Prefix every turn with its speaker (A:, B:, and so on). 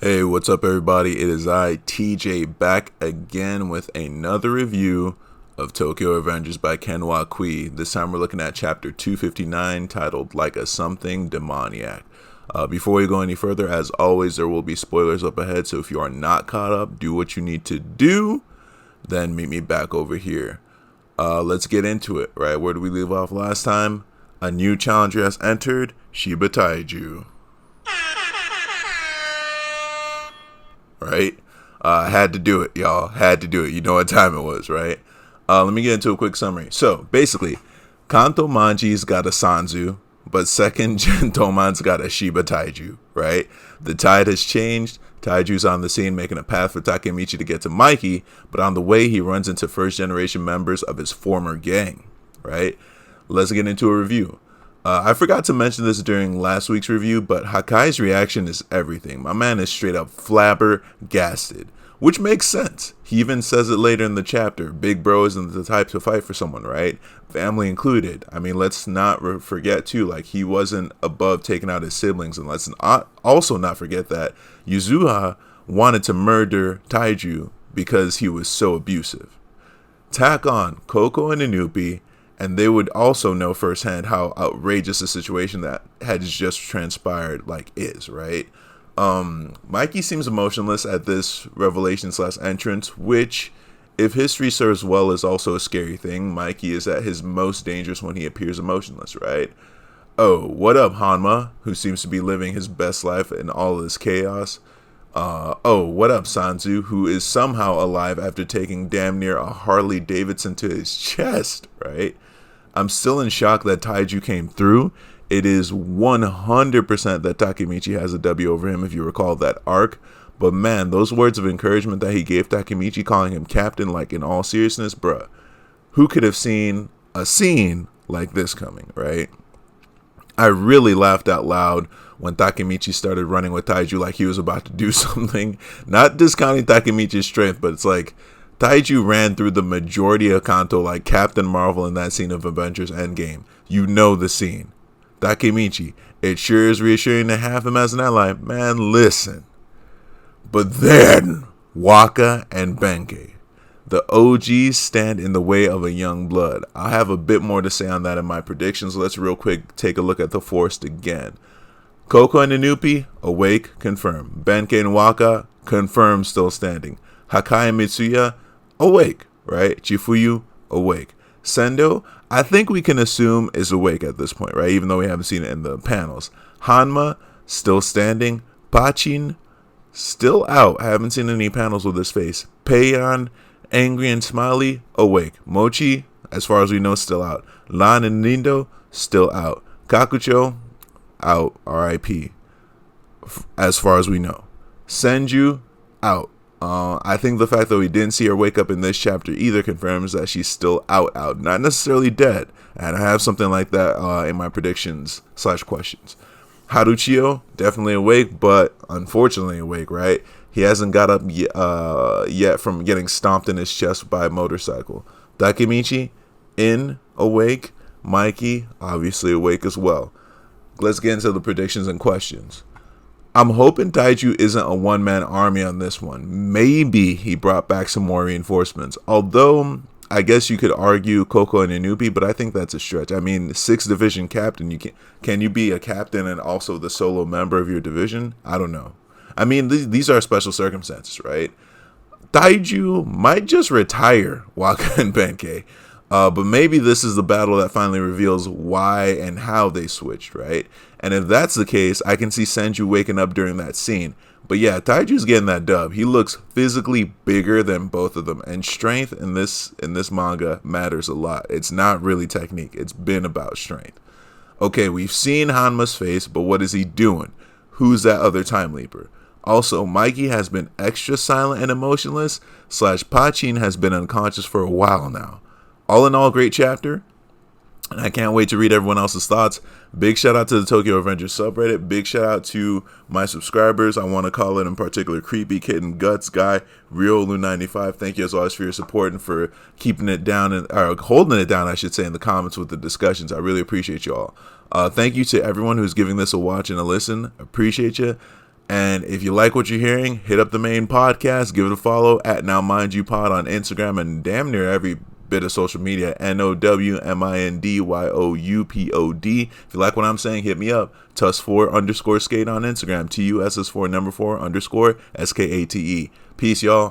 A: Hey, what's up, everybody? It is I, TJ, back again with another review of Tokyo Revengers by Kenwa Kui. This time we're looking at chapter 259, titled Like a Something Demoniac. Before we go any further, as always, there will be spoilers up ahead, so if you are not caught up, do what you need to do, then meet me back over here. Let's get into it, right? Where did we leave off last time? A new challenger has entered, Shiba Taiju. Right? Had to do it, y'all. Had to do it. You know what time it was, right? Let me get into a quick summary. So, basically, Kanto Manji's got a Sanzu, but second Gen Toman's got a Shiba Taiju, right? The tide has changed. Taiju's on the scene making a path for Takemichi to get to Mikey, but on the way he runs into first generation members of his former gang, right? Let's get into a review. I forgot to mention this during last week's review, but Hakai's reaction is everything. My man is straight up flabbergasted, which makes sense. He even says it later in the chapter. Big bro isn't the type to fight for someone, right? Family included. I mean, let's not forget too, like, he wasn't above taking out his siblings, and let's also not forget that Yuzuha wanted to murder Taiju because he was so abusive. Tack on Koko and Inupi, and they would also know firsthand how outrageous a situation that had just transpired is, right? Mikey seems emotionless at this revelation / entrance, which, if history serves well, is also a scary thing. Mikey is at his most dangerous when he appears emotionless, right? Oh, what up, Hanma, who seems to be living his best life in all this chaos? Oh, what up, Sanzu, who is somehow alive after taking damn near a Harley Davidson to his chest, right? I'm still in shock that Taiju came through. It is 100% that Takemichi has a W over him, if you recall that arc. But man, those words of encouragement that he gave Takemichi, calling him captain, like, in all seriousness, bruh. Who could have seen a scene like this coming, right? I really laughed out loud when Takemichi started running with Taiju like he was about to do something. Not discounting Takemichi's strength, but it's like, Taiju ran through the majority of Kanto like Captain Marvel in that scene of Avengers Endgame. You know the scene. Takemichi, it sure is reassuring to have him as an ally. Man, listen. But then, Waka and Benkei. The OGs stand in the way of a young blood. I'll have a bit more to say on that in my predictions. Let's real quick take a look at the Forest again. Koko and Inupi, awake, confirmed. Benkei and Waka, confirmed, still standing. Hakai and Mitsuya, awake, right? Chifuyu, awake. Sendo, I think we can assume is awake at this point, right? Even though we haven't seen it in the panels. Hanma, still standing. Pachin, still out. I haven't seen any panels with his face. Peian, angry and smiley, awake. Mochi, as far as we know, still out. Lan and Nindo, still out. Kakucho, out. R.I.P. As far as we know. Senju, out. I think the fact that we didn't see her wake up in this chapter either confirms that she's still out, not necessarily dead. And I have something like that in my predictions / questions. Haruchio, definitely awake, but unfortunately awake, right? He hasn't got up yet from getting stomped in his chest by a motorcycle. Takemichi, awake. Mikey, obviously awake as well. Let's get into the predictions and questions. I'm hoping Taiju isn't a one-man army on this one. Maybe he brought back some more reinforcements. Although, I guess you could argue Koko and Inupi, but I think that's a stretch. I mean, 6th division captain, can you be a captain and also the solo member of your division? I don't know. I mean, these are special circumstances, right? Taiju might just retire Waka and Benkei. But maybe this is the battle that finally reveals why and how they switched, right? And if that's the case, I can see Senju waking up during that scene. But yeah, Taiju's getting that dub. He looks physically bigger than both of them. And strength in this manga matters a lot. It's not really technique. It's been about strength. Okay, we've seen Hanma's face, but what is he doing? Who's that other time leaper? Also, Mikey has been extra silent and emotionless, / Pachin has been unconscious for a while now. All in all, great chapter, and I can't wait to read everyone else's thoughts. Big shout out to the Tokyo Revengers subreddit. Big shout out to my subscribers. I want to call it in particular Creepy Kitten Guts Guy, Riolu95. Thank you as always for your support and for keeping it down or holding it down, I should say, in the comments with the discussions. I really appreciate you all. Thank you to everyone who's giving this a watch and a listen. Appreciate you. And if you like what you're hearing, hit up the main podcast, give it a follow at Now Mind You Pod on Instagram and damn near every bit of social media, NOWMINDYOUPOD. If you like what I'm saying, hit me up. Tuss4_skate on Instagram, TUSS4 4_skate. Peace, y'all.